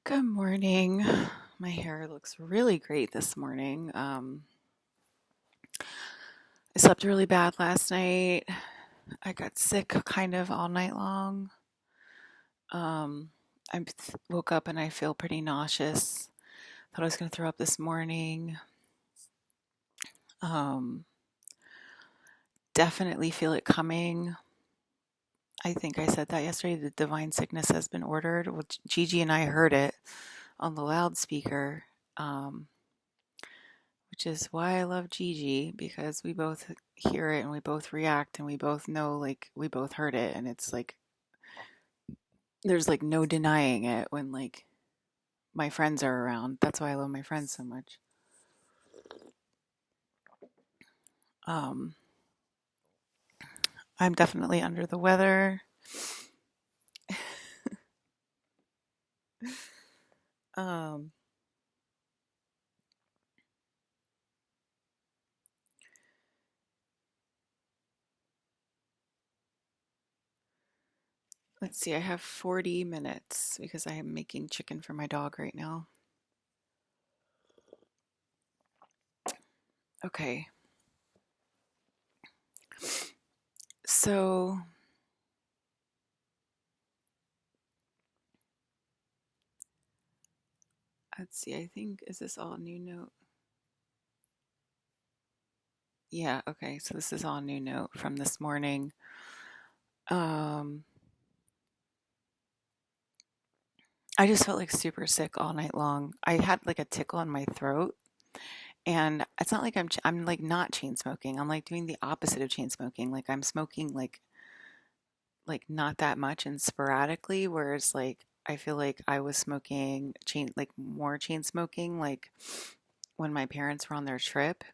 Good morning. My hair looks really great this morning. I slept really bad last night. I got sick kind of all night long. Um, woke up and I feel pretty nauseous. Thought I was going to throw up this morning. Um, Definitely feel it coming. I think I said that yesterday. The divine sickness has been ordered. Well, Gigi and I heard it on the loudspeaker. Um, which is why I love Gigi because we both hear it and we both react and we both know like we both heard it and it's like there's like no denying it when like my friends are around. That's why I love my friends so much. Um I'm definitely under the weather. Um let's see. I have 40 minutes because I am making chicken for my dog right now. Okay. So, let's see. I think is this all new note? Yeah, okay. So this is all new note from this morning. Um, I just felt like super sick all night long. I had like a tickle in my throat, and it's not like I'm like not chain smoking. I'm like doing the opposite of chain smoking. Like I'm smoking like not that much and sporadically, whereas like I feel like I was smoking chain like more chain smoking like when my parents were on their trip.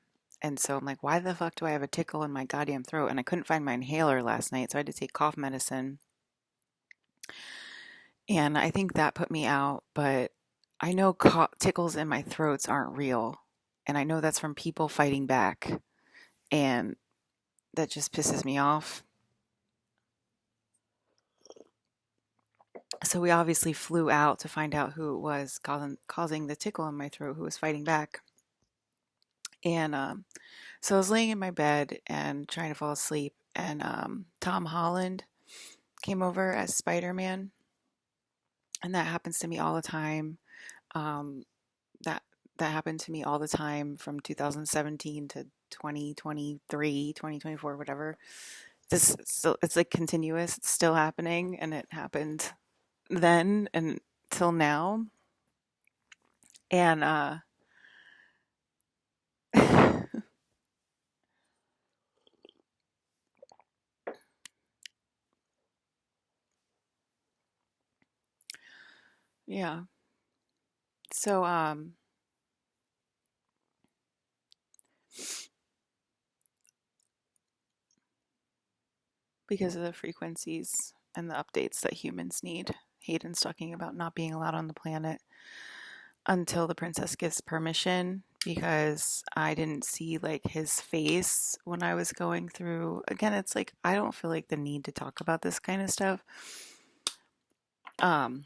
And so I'm like, why the fuck do I have a tickle in my goddamn throat? And I couldn't find my inhaler last night, so I had to take cough medicine. And I think that put me out, but I know tickles in my throats aren't real. And I know that's from people fighting back. And that just pisses me off. So we obviously flew out to find out who it was causing the tickle in my throat, who was fighting back. And so I was laying in my bed and trying to fall asleep. And Tom Holland came over as Spider Man. And that happens to me all the time. Um, that that happened to me all the time from 2017 to 2023, 2024, whatever. This still it's like continuous. It's still happening, and it happened then and till now. And yeah. So because of the frequencies and the updates that humans need, Hayden's talking about not being allowed on the planet until the princess gives permission because I didn't see like his face when I was going through. Again, it's like I don't feel like the need to talk about this kind of stuff. Um,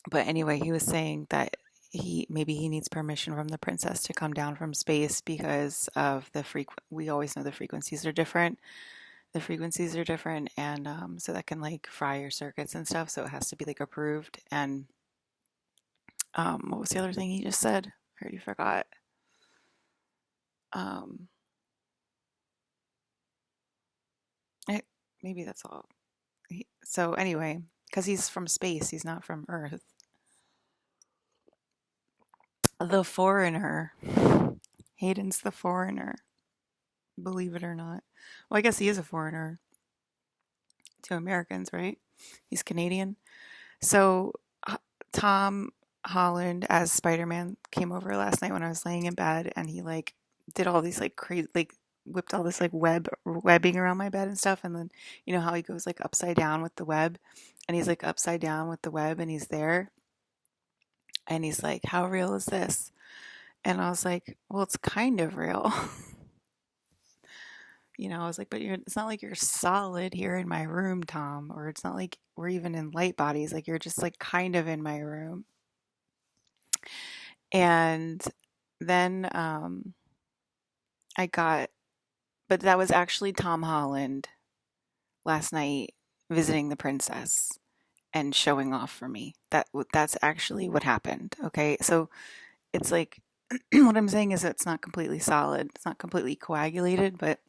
but anyway, he was saying that he needs permission from the princess to come down from space because of we always know the frequencies are different. The frequencies are different, and so that can like fry your circuits and stuff. So it has to be like approved. And what was the other thing he just said? I already forgot. Um, I, Maybe that's all. So anyway, because he's from space, he's not from Earth. The foreigner. Hayden's the foreigner, believe it or not. Well, I guess he is a foreigner to Americans, right? He's Canadian. So Tom Holland as Spider-Man came over last night when I was laying in bed, and he like did all these like crazy like whipped all this like webbing around my bed and stuff, and then you know how he goes like upside down with the web, and he's like upside down with the web, and he's there, and he's like, "How real is this?" And I was like, "Well, it's kind of real." I was like, but it's not like you're solid here in my room, Tom, or it's not like we're even in light bodies. Like you're just like kind of in my room. And then I got, but that was actually Tom Holland last night visiting the princess and showing off for me. That's actually what happened. Okay, so it's like what I'm saying is it's not completely solid. It's not completely coagulated, but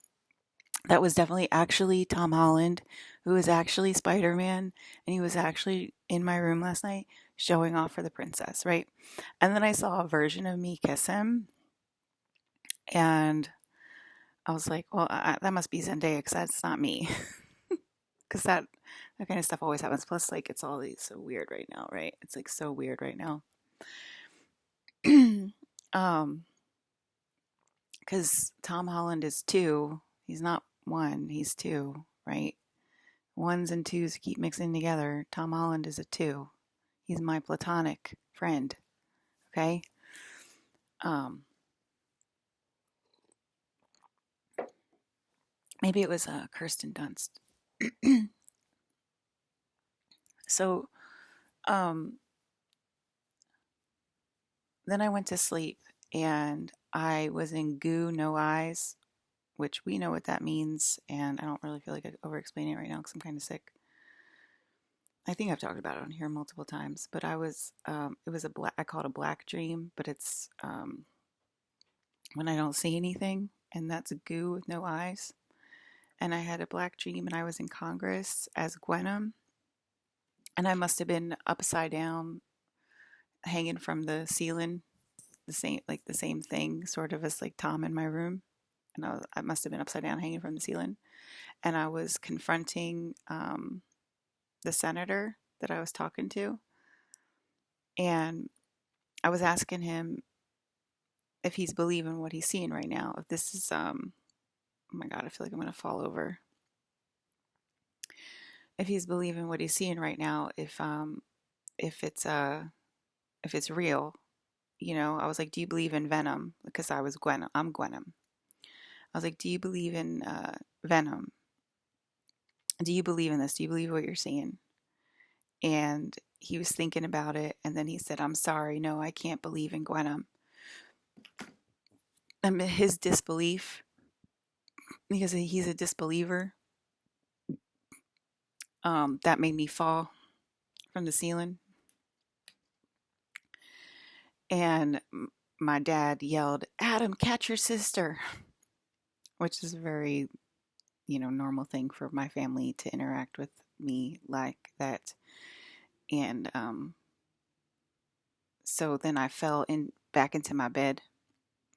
that was definitely actually Tom Holland, who was actually Spider-Man, and he was actually in my room last night showing off for the princess, right? And then I saw a version of me kiss him, and I was like, well, that must be Zendaya because that's not me. Because that kind of stuff always happens. Plus, like, it's all so weird right now, right? It's like so weird right now. um, because Tom Holland is two. He's not one. He's two, right? Ones and twos keep mixing together. Tom Holland is a two. He's my platonic friend. Okay. Um, Maybe it was Kirsten Dunst. So, um, then I went to sleep and I was in goo, no eyes, which we know what that means. And I don't really feel like I over explaining it right now because I'm kind of sick. I think I've talked about it on here multiple times, but it was I call it a black dream, but it's when I don't see anything, and that's goo with no eyes. And I had a black dream, and I was in Congress as Gwenum, and I must have been upside down, hanging from the ceiling, the same thing, sort of as like Tom in my room. And I must have been upside down, hanging from the ceiling, and I was confronting the senator that I was talking to, and I was asking him if he's believing what he's seeing right now. If this is oh my god, I feel like I'm gonna fall over. If he's believing what he's seeing right now, if it's if it's real, I was like, do you believe in Venom? Because I'm Gwenum. I was like, do you believe in Venom? Do you believe in this? Do you believe what you're seeing? And he was thinking about it, and then he said, I'm sorry, no, I can't believe in Gwenum. And his disbelief, because he's a disbeliever, that made me fall from the ceiling. And my dad yelled, Adam, catch your sister, which is a very, normal thing for my family to interact with me like that. And so then I fell in back into my bed.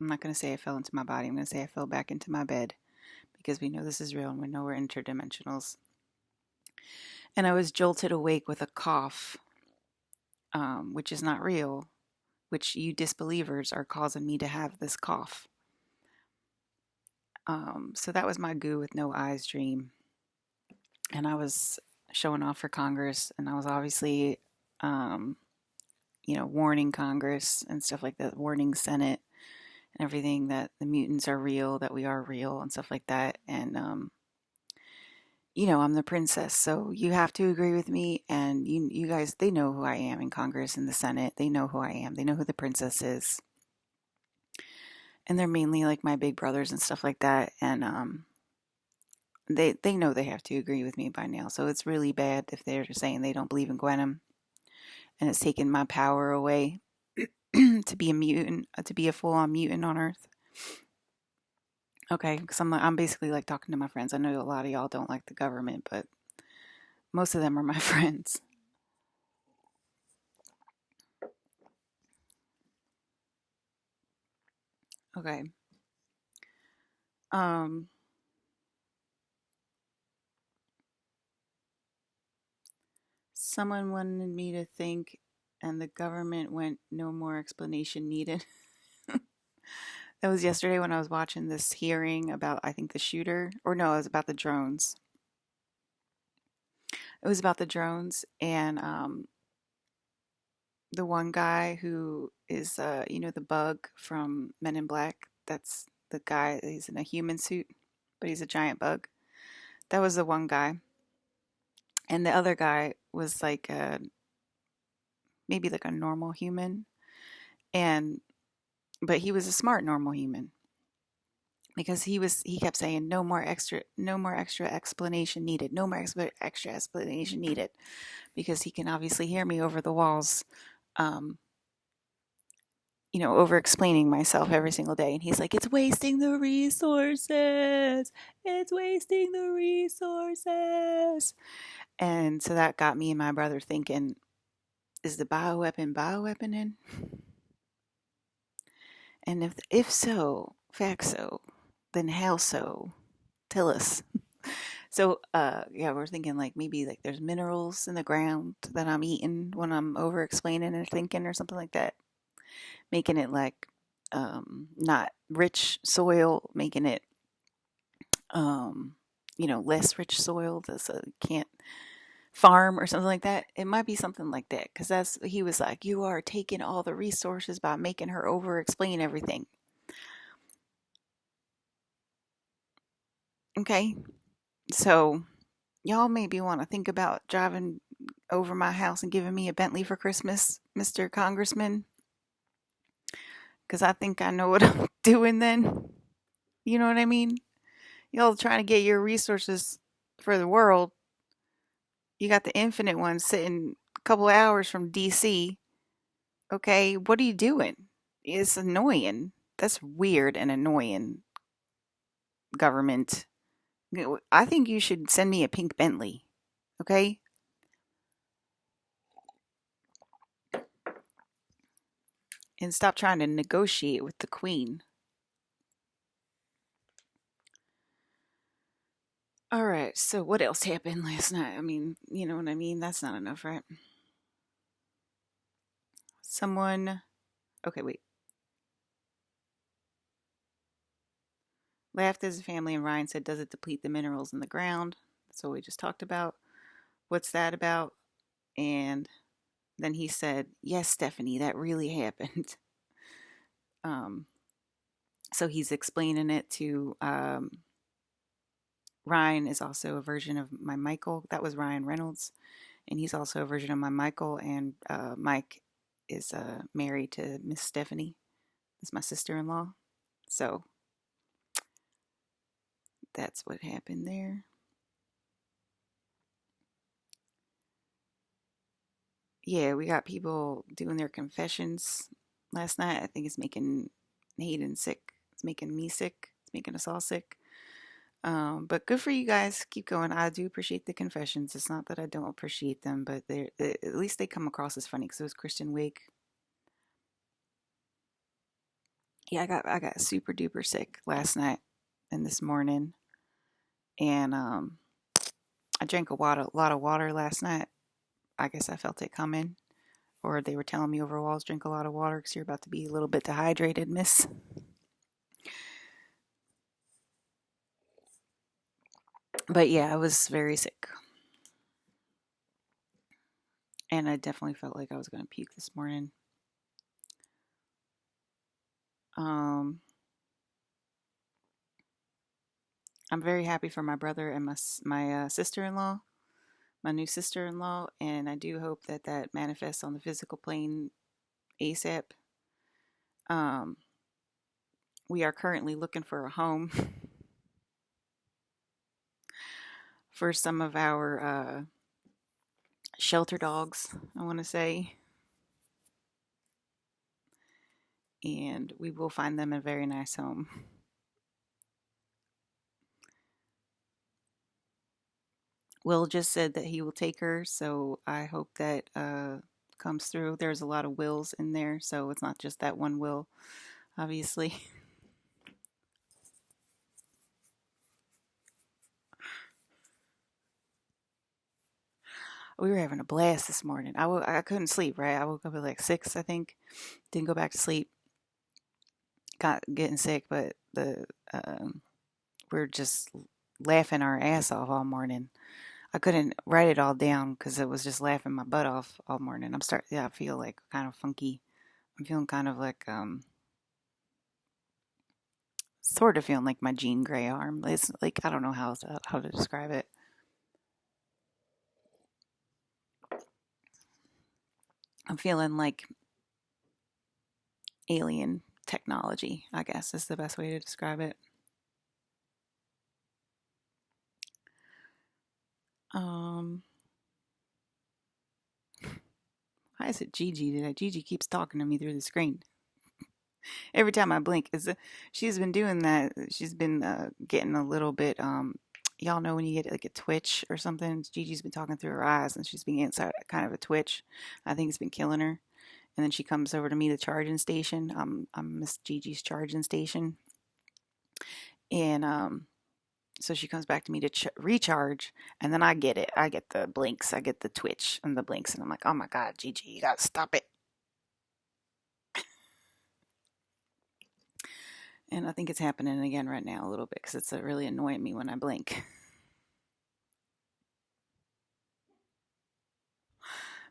I'm not going to say I fell into my body. I'm going to say I fell back into my bed because we know this is real and we know we're interdimensionals. And I was jolted awake with a cough, which is not real, which you disbelievers are causing me to have this cough. So that was my goo with no eyes dream. And I was showing off for Congress, and I was obviously, um, warning Congress and stuff like that, warning Senate and everything that the mutants are real, that we are real, and stuff like that. And, I'm the princess, so you have to agree with me. And you guys, they know who I am in Congress and the Senate. They know who I am. They know who the princess is. And they're mainly like my big brothers and stuff like that. And they know they have to agree with me by now. So it's really bad if they're saying they don't believe in Gwenum, and it's taken my power away to be a mutant, to be a full-on mutant on Earth. Okay, because I'm basically like talking to my friends. I know a lot of y'all don't like the government, but most of them are my friends. Okay. Um, Someone wanted me to think, and the government went, no more explanation needed. That was yesterday when I was watching this hearing about, I think, the shooter, or no, it was about the drones. It was about the drones, and the one guy who is, the bug from Men in Black. That's the guy. He's in a human suit. but he's a giant bug. That was the one guy. And the other guy was like maybe like a normal human. And but he was a smart normal human because he kept saying no more extra explanation needed, no more extra explanation needed, because he can obviously hear me over the walls, um, over explaining myself every single day. And he's like, it's wasting the resources. It's wasting the resources. And so that got me and my brother thinking, is the bioweaponing? And if so, fact so, then how so? Tell us. So yeah, we're thinking like maybe like there's minerals in the ground that I'm eating when I'm over explaining or thinking or something like that. Making it like not rich soil, making it less rich soil so you can't farm or something like that. It might be something like that, because that's he was like, you are taking all the resources by making her over explain everything. Okay, so y'all maybe want to think about driving over my house and giving me a Bentley for Christmas, Mr. Congressman, because I think I know what I'm doing then. You know what I mean? Y'all trying to get your resources for the world. You got the infinite one sitting a couple of hours from DC. Okay, what are you doing? It's annoying. That's weird and annoying, government. I think you should send me a pink Bentley. Okay? And stop trying to negotiate with the queen. All right, so what else happened last night? I mean, you know what I mean? That's not enough, right? Someone. Okay, wait. Laughed as a family, and Ryan said, does it deplete the minerals in the ground? That's what we just talked about. What's that about? And then he said, yes, Stephanie, that really happened. Um, so he's explaining it to Ryan is also a version of my Michael. That was Ryan Reynolds. And he's also a version of my Michael. And Mike is married to Miss Stephanie. That's my sister-in-law. So that's what happened there. Yeah, we got people doing their confessions last night. I think it's making Hayden sick. It's making me sick. It's making us all sick. But good for you guys. Keep going. I do appreciate the confessions. It's not that I don't appreciate them, but at least they come across as funny because it was Kristen Wiig. Yeah, I got super duper sick last night and this morning, and I drank lot of water last night. I guess I felt it coming, or they were telling me over walls, drink a lot of water because you're about to be a little bit dehydrated, miss. But yeah, I was very sick, and I definitely felt like I was going to puke this morning. Um, I'm very happy for my brother and my sister-in-law, my new sister-in-law, and I do hope that that manifests on the physical plane ASAP. Um, we are currently looking for a home for some of our shelter dogs, I want to say, and we will find them a very nice home. Will just said that he will take her, so I hope that comes through. There's a lot of wills in there, so it's not just that one will, obviously. We were having a blast this morning. I couldn't sleep, right? I woke up at like 6, I think. Didn't go back to sleep. Got getting sick, but we're just laughing our ass off all morning. I couldn't write it all down because it was just laughing my butt off all morning. Yeah, I feel like kind of funky. I'm feeling kind of like Sort of feeling like my Jean Grey arm. It's like I don't know how to describe it. I'm feeling like alien technology, I guess is the best way to describe it. Um, why is it Gigi today? Gigi keeps talking to me through the screen. Every time I blink, she's been doing that. She's been getting a little bit. Y'all know when you get like a twitch or something. Gigi's been talking through her eyes, and she's been getting kind of a twitch. I think it's been killing her. And then she comes over to me, the charging station. I'm Miss Gigi's charging station, and so she comes back to me to recharge, and then I get it. I get the blinks. I get the twitch and the blinks, and I'm like, oh my god, Gigi, you gotta stop it. And I think it's happening again right now a little bit because it's really annoying me when I blink.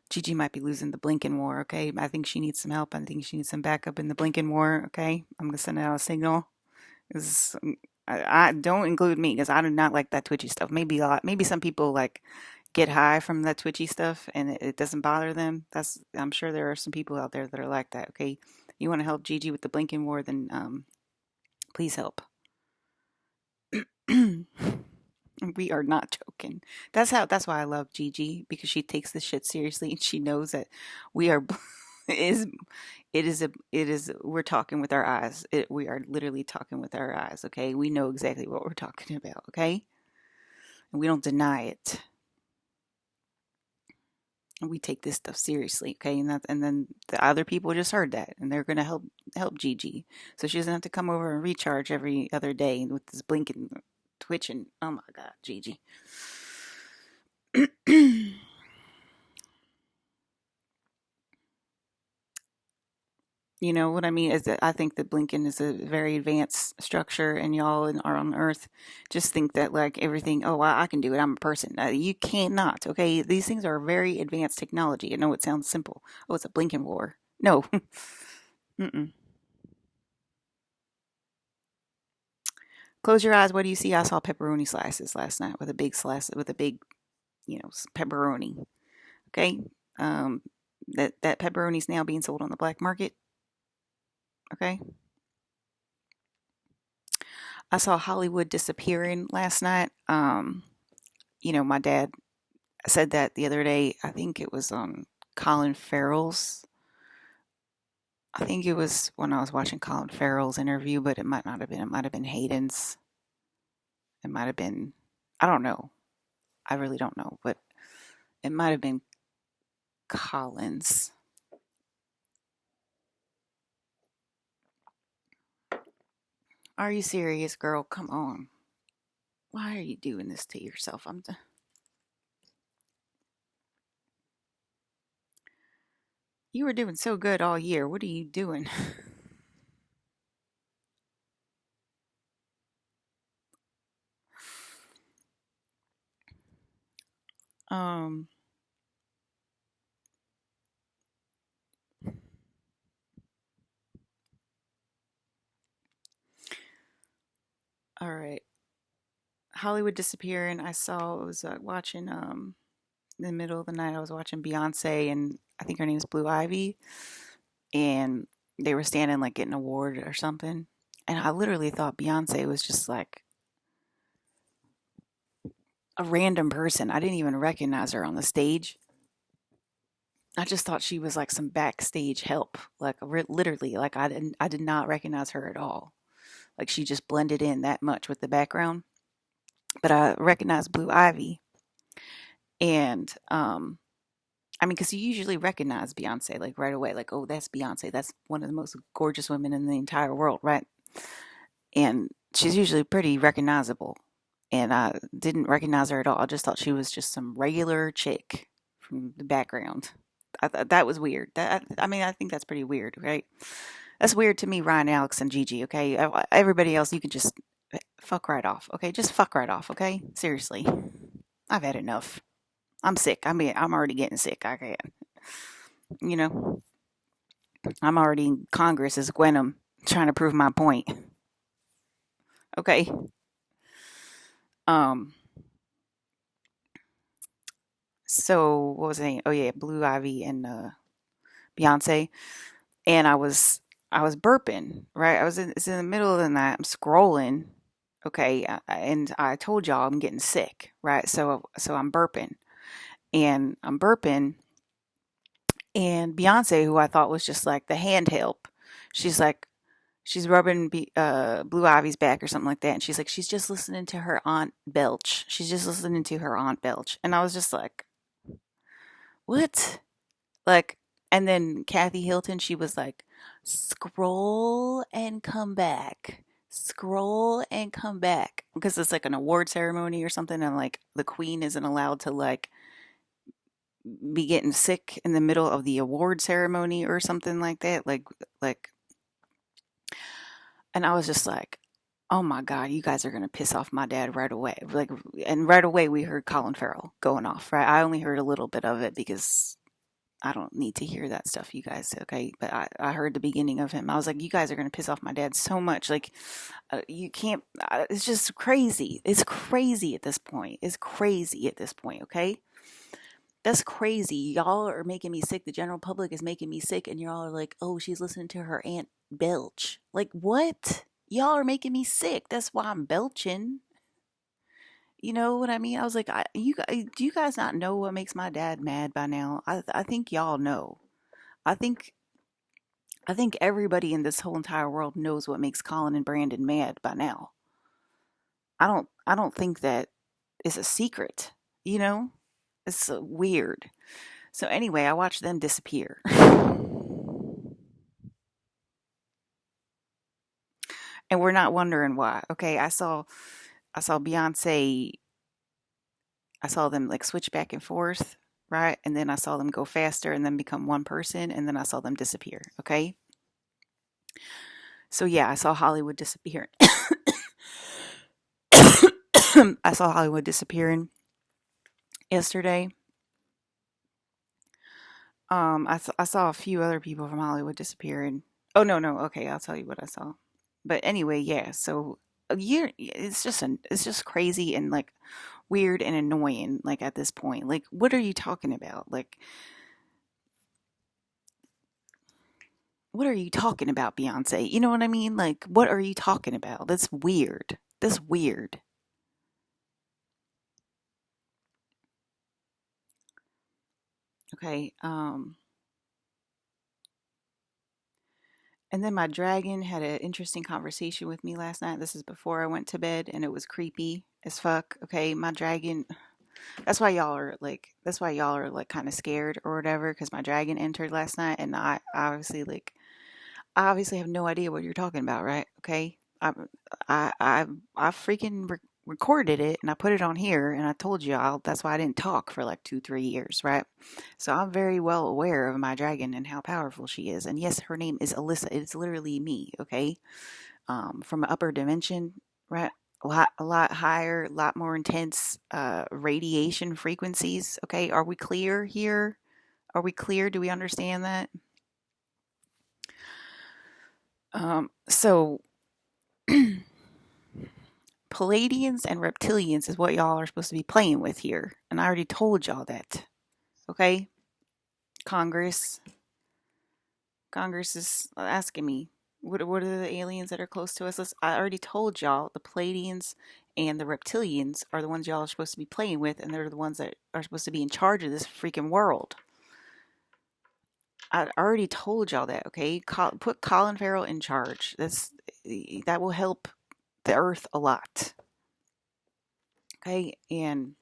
Gigi might be losing the blinking war, okay? I think she needs some help. I think she needs some backup in the blinking war, okay? I'm gonna send out a signal. I don't include me because I do not like that twitchy stuff. Maybe some people like get high from that twitchy stuff and it doesn't bother them. I'm sure there are some people out there that are like that. Okay, you want to help Gigi with the blinking war, then please help. We are not joking. That's why I love Gigi because she takes this shit seriously and she knows that we are it is it is we're talking with our eyes. We are literally talking with our eyes, okay? We know exactly what we're talking about, okay? And we don't deny it. And we take this stuff seriously, okay? And then the other people just heard that and they're going to help Gigi. So she doesn't have to come over and recharge every other day with this blinking twitching. Oh my god, Gigi. You know what I mean? Is that I think that Blinken is a very advanced structure, and y'all are on Earth. Just think that like everything. Oh, I can do it. I'm a person. You cannot. Okay, these things are very advanced technology. I know it sounds simple. Oh, it's a Blinken war. No. Mm-mm. Close your eyes. What do you see? I saw pepperoni slices last night with a big slice with a big, pepperoni. Okay. Um, that pepperoni is now being sold on the black market. Okay. I saw Hollywood disappearing last night. My dad said that the other day. I think it was on Colin Farrell's. I think it was when I was watching Colin Farrell's interview, but it might not have been. It might have been Hayden's. It might have been. I don't know. I really don't know, but it might have been Colin's. Are you serious, girl? Come on. Why are you doing this to yourself? You were doing so good all year. What are you doing? um. All right. Hollywood disappearing. I saw. I was watching. In the middle of the night, I was watching Beyonce, and I think her name is Blue Ivy, and they were standing like getting an award or something. And I literally thought Beyonce was just like a random person. I didn't even recognize her on the stage. I just thought she was like some backstage help, like literally, like I did not recognize her at all. Like she just blended in that much with the background. But I recognized Blue Ivy, and I mean, because you usually recognize Beyonce like right away, like oh, that's Beyonce. That's one of the most gorgeous women in the entire world, right? And she's usually pretty recognizable. And I didn't recognize her at all. I just thought she was just some regular chick from the background. That was weird. I mean, I think that's pretty weird, right? That's weird to me, Ryan, Alex, and Gigi. Okay, everybody else, you can just fuck right off. Okay, just fuck right off. Okay, seriously, I've had enough. I'm sick. I mean, I'm already getting sick. I can't. You know, I'm already in Congress as Gwenum trying to prove my point. Okay. Um. So what was I saying? Oh yeah, Blue Ivy and Beyonce. And I was burping. Right. It's in the middle of the night. I'm scrolling. Okay. And I told y'all I'm getting sick. Right. So I'm burping. And I'm burping. And Beyonce, who I thought was just like the hand help, she's like, she's rubbing Blue Ivy's back or something like that. And she's like, she's just listening to her aunt belch. She's just listening to her aunt belch. And I was just like, what? Like, and then Kathy Hilton, she was like, scroll and come back. Scroll and come back. Because it's like an award ceremony or something. And like the queen isn't allowed to like be getting sick in the middle of the award ceremony or something like that. Like, and I was just like, oh my God, you guys are going to piss off my dad right away. Like, and right away we heard Colin Farrell going off, right? I only heard a little bit of it because I don't need to hear that stuff, you guys, okay? But I heard the beginning of him. I was like, you guys are going to piss off my dad so much. Like, you can't, it's just crazy. It's crazy at this point. It's crazy at this point, okay? That's crazy. Y'all are making me sick. The general public is making me sick, and y'all are like, oh, she's listening to her aunt belch. Like, what? Y'all are making me sick. That's why I'm belching. You know what I mean? I was like, do you guys not know what makes my dad mad by now? I think y'all know. I think I think everybody in this whole entire world knows what makes Colin and Brandon mad by now. I don't think that is a secret. You know, it's weird. So anyway, I watched them disappear. And we're not wondering why. Okay, I saw Beyonce, I saw them like switch back and forth, right? And then I saw them go faster and then become one person and then I saw them disappear, okay? So yeah, I saw Hollywood disappear. I saw Hollywood disappearing yesterday. I saw a few other people from Hollywood disappearing. Oh no, no, okay, I'll tell you what I saw. But anyway, yeah. So a year, it's just crazy and like weird and annoying. Like at this point, like what are you talking about? Like what are you talking about, Beyonce? You know what I mean? Like what are you talking about? That's weird. That's weird. Okay. And then my dragon had an interesting conversation with me last night. This is before I went to bed, and it was creepy as fuck. Okay, my dragon. That's why y'all are like kind of scared or whatever. Because my dragon entered last night, and I obviously have no idea what you're talking about, right? Okay, I freaking recorded it and I put it on here, and I told you all that's why I didn't talk for like 2 3 years, right? So I'm very well aware of my dragon and how powerful she is. And yes, her name is Elissa. It's literally me, okay? From an upper dimension, right? A lot higher, a lot more intense radiation frequencies. Okay, are we clear here? Are we clear? Do we understand that? So Palladians and reptilians is what y'all are supposed to be playing with here, and I already told y'all that. Okay, Congress. Congress is asking me, what are the aliens that are close to us? I already told y'all the Palladians and the reptilians are the ones y'all are supposed to be playing with, and they're the ones that are supposed to be in charge of this freaking world. I already told y'all that, okay? Put Colin Farrell in charge. That will help the Earth a lot, okay? And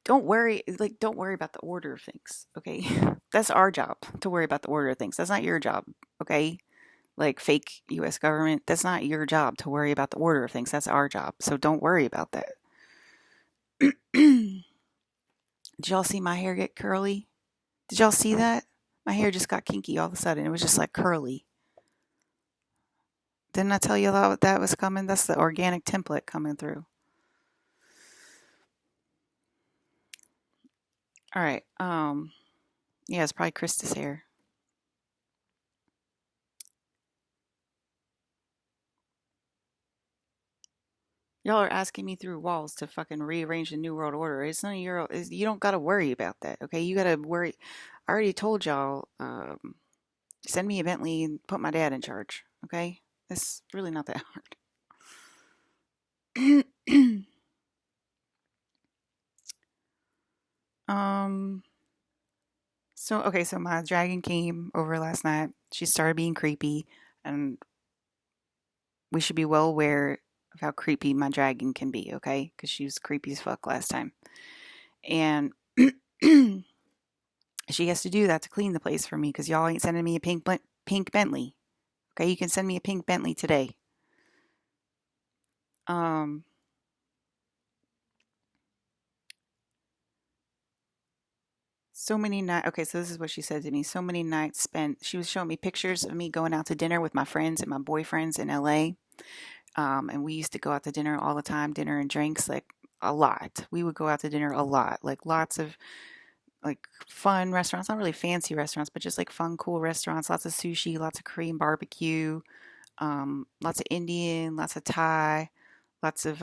don't worry about the order of things, okay? That's our job to worry about the order of things. That's not your job, okay? Like fake US government, that's not your job to worry about the order of things. That's our job. So don't worry about that. Did y'all see my hair get curly? Did y'all see that? My hair just got kinky all of a sudden. It was just like curly. Didn't I tell you that was coming? That's the organic template coming through. All right. Yeah, it's probably Krista's hair. Y'all are asking me through walls to fucking rearrange the New World Order. It's none of your. You don't gotta worry about that, okay? You gotta worry. I already told y'all. Send me a Bentley and put my dad in charge, okay? It's really not that hard. um. So okay, so my dragon came over last night. She started being creepy, and we should be well aware of how creepy my dragon can be, okay? Because she was creepy as fuck last time, and she has to do that to clean the place for me because y'all ain't sending me a pink Bentley. Okay, you can send me a pink Bentley today. Um, so many nights. Okay, so this is what she said to me. So many nights spent. She was showing me pictures of me going out to dinner with my friends and my boyfriends in LA. And we used to go out to dinner all the time, dinner and drinks, like a lot. We would go out to dinner a lot, like lots of like fun restaurants, not really fancy restaurants, but just like fun, cool restaurants. Lots of sushi, lots of Korean barbecue, lots of Indian, lots of Thai, lots of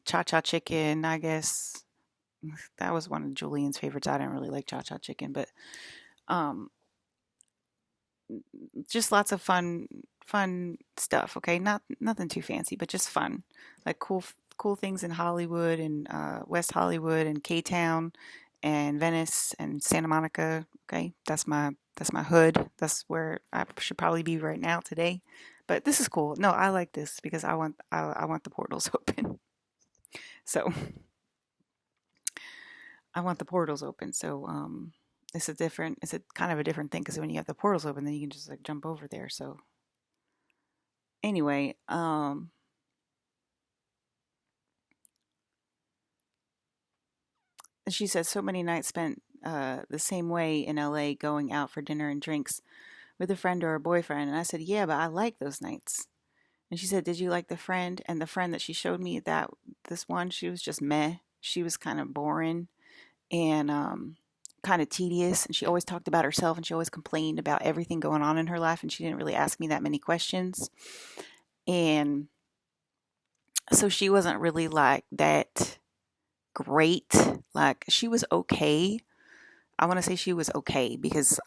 cha cha chicken. I guess that was one of Julian's favorites. I didn't really like cha cha chicken, but um, just lots of fun stuff. Okay, not nothing too fancy, but just fun, like cool things in Hollywood and West Hollywood and K Town and Venice and Santa Monica. Okay, that's my hood. That's where I should probably be right now today. But this is cool. No, I like this because I want the portals open. So I want the portals open. So it's a kind of a different thing because when you have the portals open, then you can just like jump over there. So anyway, she said so many nights spent the same way in LA going out for dinner and drinks with a friend or a boyfriend. And I said, yeah, but I like those nights. And she said, did you like the friend? And the friend that she showed me, that this one, she was just meh. She was kind of boring and kind of tedious. And she always talked about herself and she always complained about everything going on in her life. And she didn't really ask me that many questions. And so she wasn't really like that great. Like she was okay. I want to say she was okay because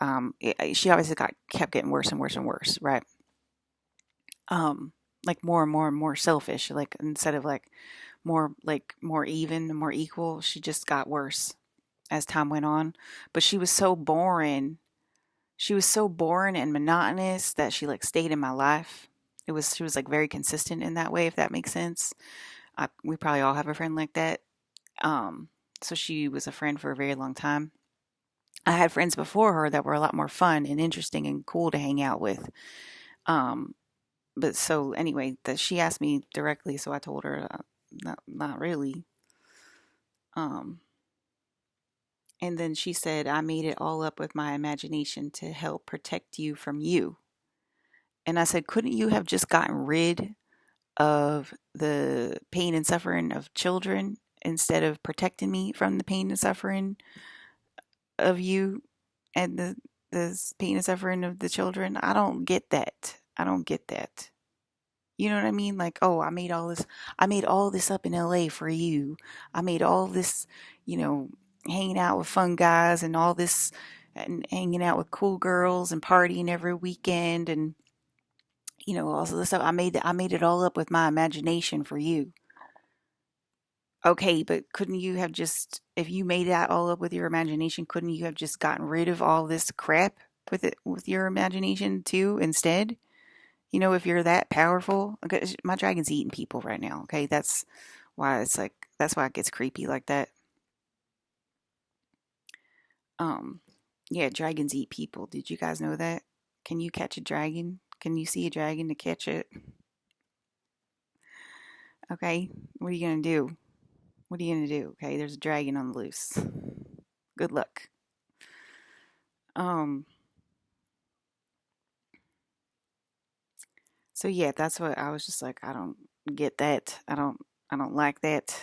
she obviously kept getting worse and worse and worse, right? Um, like more and more and more selfish. Like instead of like more even and more equal, she just got worse as time went on. But she was so boring. She was so boring and monotonous that she like stayed in my life. She was like very consistent in that way, if that makes sense. We probably all have a friend like that. Um, so she was a friend for a very long time. I had friends before her that were a lot more fun and interesting and cool to hang out with. Um, but so anyway, that she asked me directly, so I told her not really. Um, and then she said, I made it all up with my imagination to help protect you from you. And I said, couldn't you have just gotten rid of the pain and suffering of children instead of protecting me from the pain and suffering of you and the pain and suffering of the children? I don't get that. I don't get that. You know what I mean? Like, oh, I made all this up in LA for you. I made all this, you know, hanging out with fun guys and all this and hanging out with cool girls and partying every weekend and all this stuff. I made it all up with my imagination for you. Okay, but couldn't you have just, if you made that all up with your imagination, couldn't you have just gotten rid of all this crap with your imagination too instead? If you're that powerful, okay, my dragon's eating people right now. Okay, that's why it gets creepy like that. Um, yeah, dragons eat people. Did you guys know that? Can you catch a dragon? Can you see a dragon to catch it? Okay, what are you gonna do? What are you gonna do? Okay, there's a dragon on the loose. Good luck. Um, so yeah, that's what I was just like. I don't get that. I don't like that.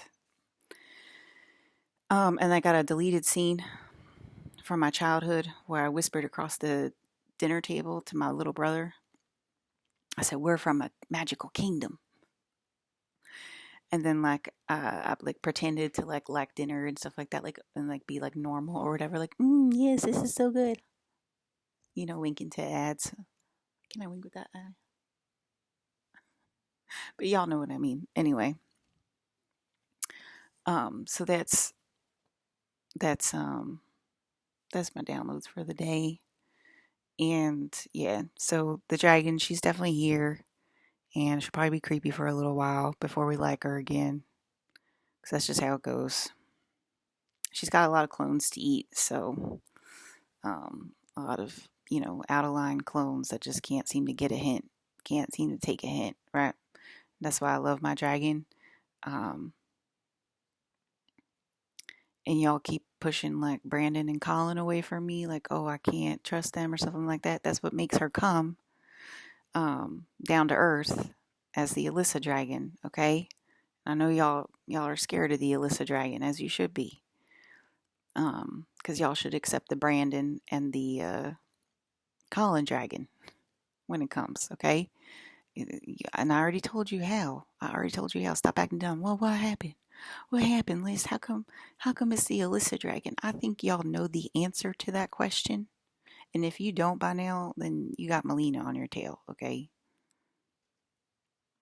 And I got a deleted scene from my childhood where I whispered across the dinner table to my little brother. I said, we're from a magical kingdom. And then I like pretended to like dinner and stuff like that, like and like be like normal or whatever, like yes, this is so good, winking to ads. Can I wink with that eye? But y'all know what I mean. Anyway, so that's um that's my downloads for the day. And yeah, so the dragon, she's definitely here, and she'll probably be creepy for a little while before we like her again, because that's just how it goes. She's got a lot of clones to eat, so a lot of out of line clones that just can't seem to get a hint, can't seem to take a hint, right? That's why I love my dragon. Um, and y'all keep pushing like Brandon and Colin away from me, like, oh, I can't trust them or something like that. That's what makes her come down to earth as the Elissa dragon. Okay, I know y'all are scared of the Elissa dragon, as you should be, because y'all should accept the Brandon and the Colin dragon when it comes. Okay, and I already told you how. Stop acting dumb. Well, what happened? What happened, Liz? How come it's the Elissa dragon? I think y'all know the answer to that question. And if you don't by now, then you got Melina on your tail, okay?